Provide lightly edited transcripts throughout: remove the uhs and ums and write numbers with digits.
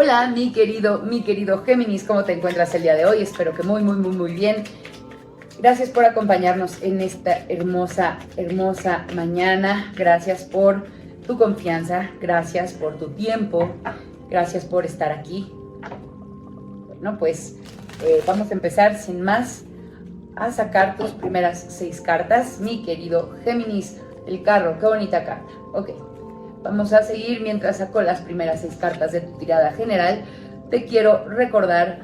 Hola, mi querido Géminis, ¿cómo te encuentras el día de hoy? Espero que muy bien. Gracias por acompañarnos en esta hermosa mañana. Gracias por tu confianza, gracias por tu tiempo, gracias por estar aquí. Bueno, pues vamos a empezar sin más a sacar tus primeras 6 cartas. Mi querido Géminis, el carro, qué bonita carta. Ok. Vamos a seguir mientras saco las primeras 6 cartas de tu tirada general. Te quiero recordar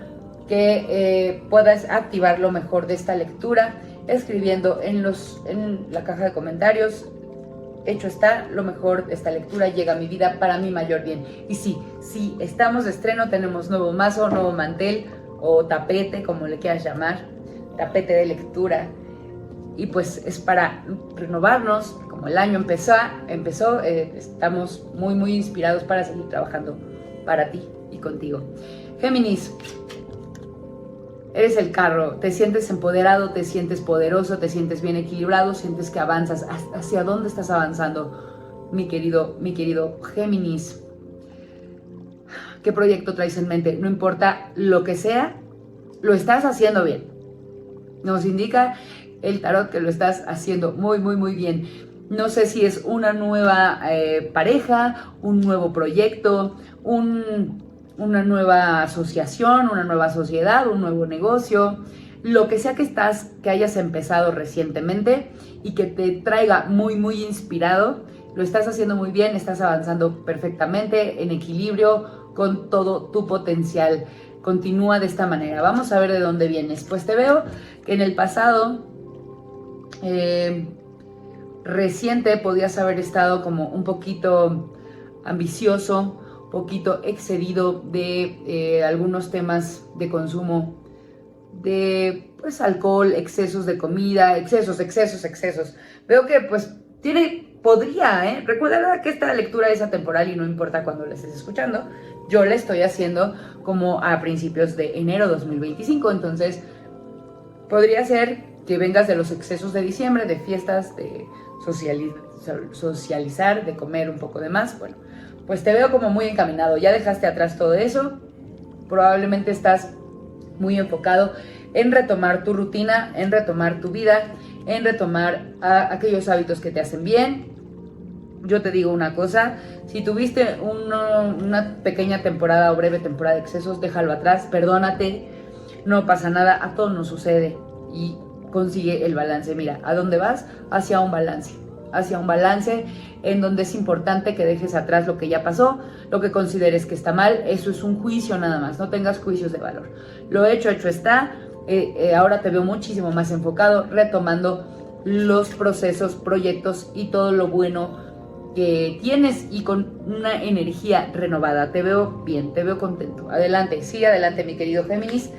que puedas activar lo mejor de esta lectura escribiendo en la caja de comentarios. Hecho está, lo mejor de esta lectura llega a mi vida para mi mayor bien. Y sí, estamos de estreno, tenemos nuevo mazo, nuevo mantel o tapete, como le quieras llamar, tapete de lectura. Y pues es para renovarnos, como el año empezó, estamos muy inspirados para seguir trabajando para ti y contigo. Géminis, eres el carro, te sientes empoderado, te sientes poderoso, te sientes bien equilibrado, sientes que avanzas. ¿Hacia dónde estás avanzando, mi querido Géminis? ¿Qué proyecto traes en mente? No importa lo que sea, lo estás haciendo bien. Nos indica el tarot que lo estás haciendo muy bien. No sé si es una nueva pareja, un nuevo proyecto, una nueva asociación, una nueva sociedad, un nuevo negocio, lo que sea que hayas empezado recientemente y que te traiga muy inspirado. Lo estás haciendo muy bien, estás avanzando perfectamente, en equilibrio, con todo tu potencial. Continúa de esta manera. Vamos a ver de dónde vienes. Pues te veo que en el pasado reciente podías haber estado como un poquito ambicioso, un poquito excedido de algunos temas de consumo de pues alcohol, excesos de comida, excesos. Veo que pues recuerda que esta lectura es atemporal y no importa cuándo la estés escuchando. Yo la estoy haciendo como a principios de enero 2025, entonces podría ser que vengas de los excesos de diciembre, de fiestas, de socializar, de comer un poco de más. Bueno, pues te veo como muy encaminado, ya dejaste atrás todo eso, probablemente estás muy enfocado en retomar tu rutina, en retomar tu vida, en retomar aquellos hábitos que te hacen bien. Yo te digo una cosa, si tuviste una pequeña temporada o breve temporada de excesos, déjalo atrás, perdónate, no pasa nada, a todos nos sucede y consigue el balance. Mira, ¿a dónde vas? Hacia un balance en donde es importante que dejes atrás lo que ya pasó, lo que consideres que está mal. Eso es un juicio nada más, no tengas juicios de valor. Lo hecho está. Ahora te veo muchísimo más enfocado, retomando los procesos, proyectos y todo lo bueno que tienes y con una energía renovada. Te veo bien, te veo contento. Adelante, sigue adelante, mi querido Géminis.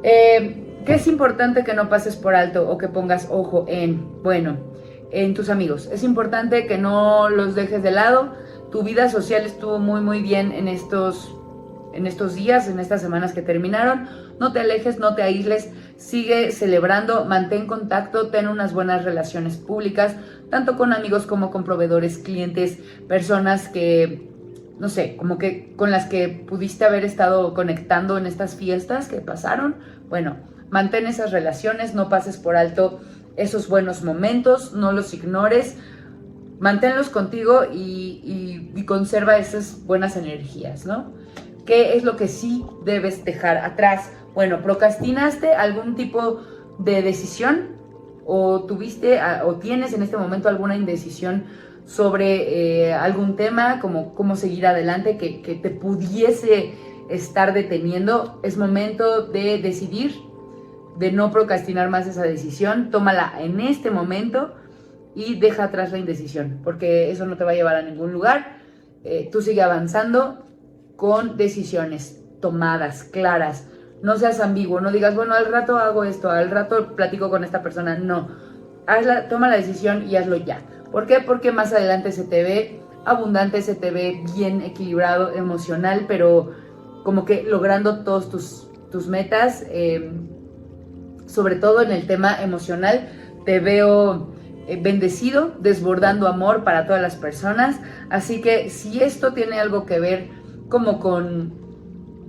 ¿Qué es importante que no pases por alto o que pongas ojo en tus amigos? Es importante que no los dejes de lado. Tu vida social estuvo muy bien en estos días, en estas semanas que terminaron. No te alejes, no te aísles, sigue celebrando, mantén contacto, ten unas buenas relaciones públicas, tanto con amigos como con proveedores, clientes, personas que, no sé, como que con las que pudiste haber estado conectando en estas fiestas que pasaron. Bueno, mantén esas relaciones, no pases por alto esos buenos momentos, no los ignores, manténlos contigo y conserva esas buenas energías, ¿no? ¿Qué es lo que sí debes dejar atrás? Bueno, ¿procrastinaste algún tipo de decisión? ¿O tuviste o tienes en este momento alguna indecisión sobre algún tema, como cómo seguir adelante, que te pudiese estar deteniendo? Es momento de decidir, de no procrastinar más esa decisión. Tómala en este momento y deja atrás la indecisión, porque eso no te va a llevar a ningún lugar. Tú sigue avanzando con decisiones tomadas, claras. No seas ambiguo, no digas, bueno, al rato hago esto, al rato platico con esta persona. No, toma la decisión y hazlo ya. ¿Por qué? Porque más adelante se te ve abundante, se te ve bien equilibrado, emocional, pero como que logrando todos tus metas, sobre todo en el tema emocional. Te veo bendecido, desbordando amor para todas las personas. Así que si esto tiene algo que ver como con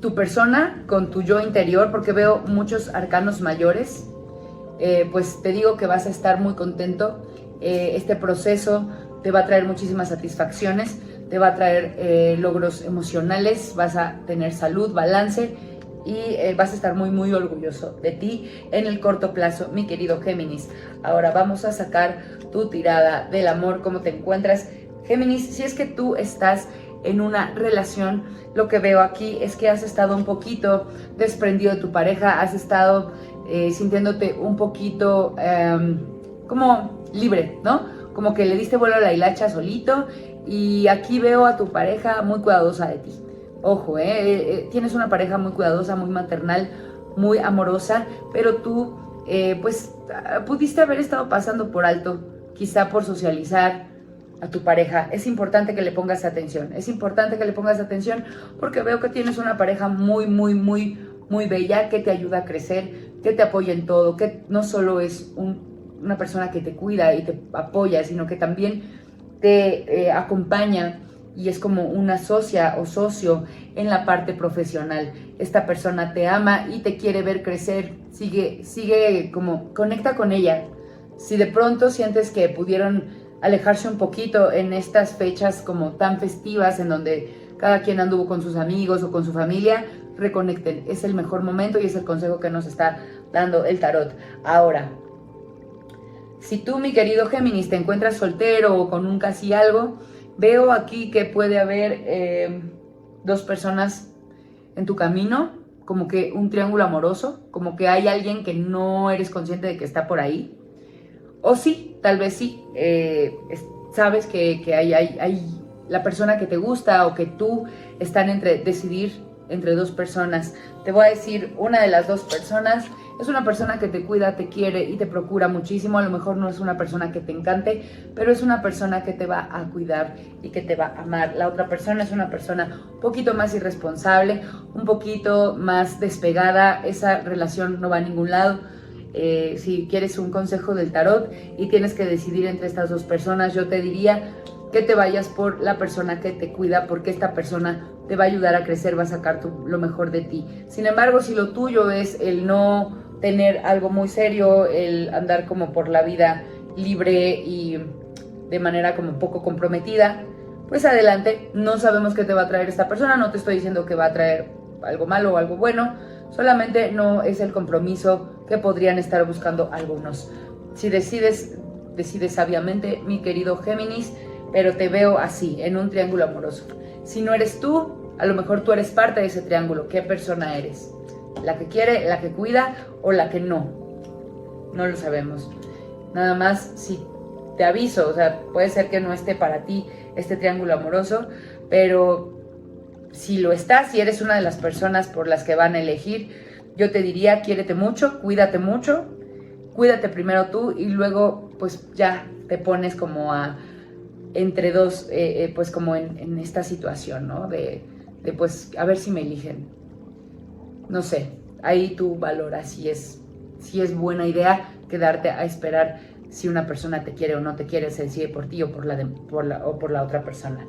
tu persona con tu yo interior, porque veo muchos arcanos mayores, pues te digo que vas a estar muy contento. Este proceso te va a traer muchísimas satisfacciones, te va a traer logros emocionales, vas a tener salud, balance y vas a estar muy muy orgulloso de ti en el corto plazo, mi querido Géminis. Ahora vamos a sacar tu tirada del amor, cómo te encuentras. Géminis, si es que tú estás en una relación, lo que veo aquí es que has estado un poquito desprendido de tu pareja, has estado sintiéndote un poquito como libre, ¿no? Como que le diste vuelo a la hilacha solito, y aquí veo a tu pareja muy cuidadosa de ti. Ojo, tienes una pareja muy cuidadosa, muy maternal, muy amorosa, pero tú pues pudiste haber estado pasando por alto, quizá por socializar a tu pareja. Es importante que le pongas atención, es importante que le pongas atención, porque veo que tienes una pareja muy, muy, muy, muy bella, que te ayuda a crecer, que te apoya en todo, que no solo es una persona que te cuida y te apoya, sino que también te acompaña y es como una socia o socio en la parte profesional. Esta persona te ama y te quiere ver crecer, sigue como, conecta con ella. Si de pronto sientes que pudieron alejarse un poquito en estas fechas como tan festivas, en donde cada quien anduvo con sus amigos o con su familia, reconecten. Es el mejor momento y es el consejo que nos está dando el tarot. Ahora, si tú, mi querido Géminis, te encuentras soltero o con un casi algo, veo aquí que puede haber dos personas en tu camino, como que un triángulo amoroso, como que hay alguien que no eres consciente de que está por ahí. O sí, tal vez sí, sabes que hay la persona que te gusta o que tú están decidir entre dos personas. Te voy a decir, una de las dos personas es una persona que te cuida, te quiere y te procura muchísimo. A lo mejor no es una persona que te encante, pero es una persona que te va a cuidar y que te va a amar. La otra persona es una persona un poquito más irresponsable, un poquito más despegada. Esa relación no va a ningún lado. Si quieres un consejo del tarot y tienes que decidir entre estas dos personas, yo te diría que te vayas por la persona que te cuida, porque esta persona te va a ayudar a crecer, va a sacar lo mejor de ti. Sin embargo, si lo tuyo es el no tener algo muy serio, el andar como por la vida libre y de manera como poco comprometida, pues adelante. No sabemos qué te va a traer esta persona, no te estoy diciendo que va a traer algo malo o algo bueno, solamente no es el compromiso que podrían estar buscando algunos. Si decides sabiamente, mi querido Géminis, pero te veo así, en un triángulo amoroso. Si no eres tú, a lo mejor tú eres parte de ese triángulo. ¿Qué persona eres? ¿La que quiere, la que cuida o la que no? No lo sabemos. Nada más, si te aviso, o sea, puede ser que no esté para ti este triángulo amoroso, pero si lo estás, si eres una de las personas por las que van a elegir, yo te diría, quiérete mucho, cuídate primero tú y luego pues ya te pones como entre dos, pues como en esta situación, ¿no? De pues a ver si me eligen. No sé, ahí tú valoras si es buena idea quedarte a esperar si una persona te quiere o no te quiere, se decide por ti o por la otra persona.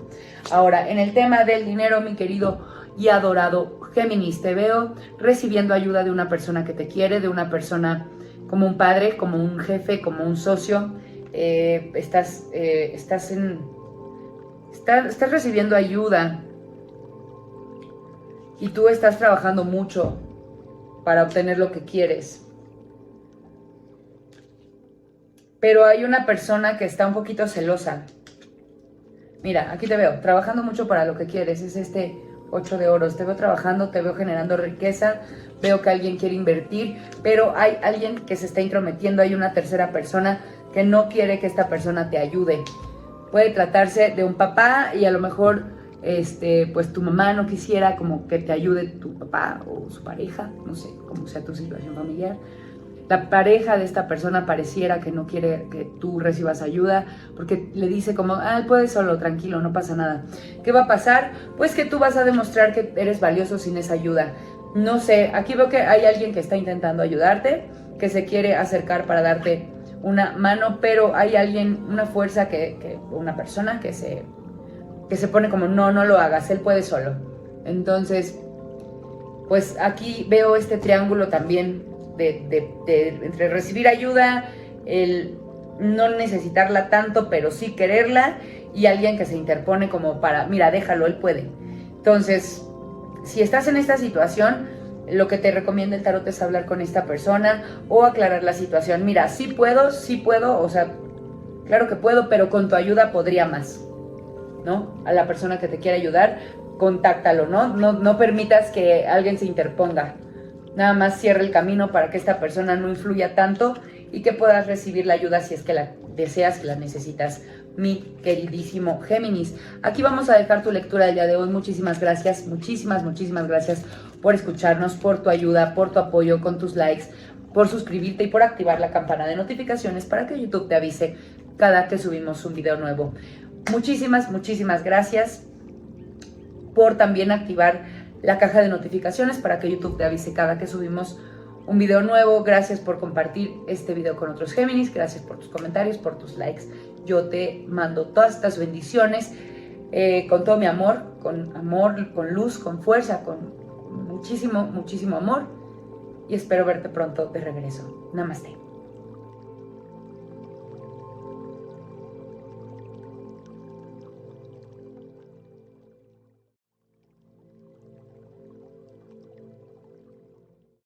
Ahora, en el tema del dinero, mi querido y adorado Géminis, te veo recibiendo ayuda de una persona que te quiere, de una persona como un padre, como un jefe, como un socio. Estás recibiendo ayuda y tú estás trabajando mucho para obtener lo que quieres. Pero hay una persona que está un poquito celosa. Mira, aquí te veo, trabajando mucho para lo que quieres. Es este 8 de oros. Te veo trabajando, te veo generando riqueza. Veo que alguien quiere invertir, pero hay alguien que se está intrometiendo. Hay una tercera persona que no quiere que esta persona te ayude. Puede tratarse de un papá y a lo mejor pues tu mamá no quisiera como que te ayude tu papá o su pareja, no sé cómo sea tu situación familiar. La pareja de esta persona pareciera que no quiere que tú recibas ayuda, porque le dice como, puedes solo, tranquilo, no pasa nada. ¿Qué va a pasar? Pues que tú vas a demostrar que eres valioso sin esa ayuda. No sé, aquí veo que hay alguien que está intentando ayudarte, que se quiere acercar para darte una mano, pero hay alguien, una fuerza, una persona que se pone como, no lo hagas, él puede solo. Entonces, pues aquí veo este triángulo también entre recibir ayuda, el no necesitarla tanto, pero sí quererla, y alguien que se interpone como para, mira, déjalo, él puede. Entonces, si estás en esta situación, lo que te recomienda el tarot es hablar con esta persona o aclarar la situación. Mira, sí puedo, o sea, claro que puedo, pero con tu ayuda podría más, ¿no? A la persona que te quiere ayudar, contáctalo, ¿no? No permitas que alguien se interponga. Nada más cierra el camino para que esta persona no influya tanto y que puedas recibir la ayuda si es que la deseas, que la necesitas, mi queridísimo Géminis. Aquí vamos a dejar tu lectura del día de hoy. Muchísimas gracias, muchísimas gracias por escucharnos, por tu ayuda, por tu apoyo con tus likes, por suscribirte y por activar la campana de notificaciones para que YouTube te avise cada que subimos un video nuevo. Muchísimas gracias por también activar la caja de notificaciones para que YouTube te avise cada que subimos un video nuevo. Gracias por compartir este video con otros Géminis. Gracias por tus comentarios, por tus likes. Yo te mando todas estas bendiciones con todo mi amor, con luz, con fuerza, con muchísimo amor. Y espero verte pronto de regreso. Namaste.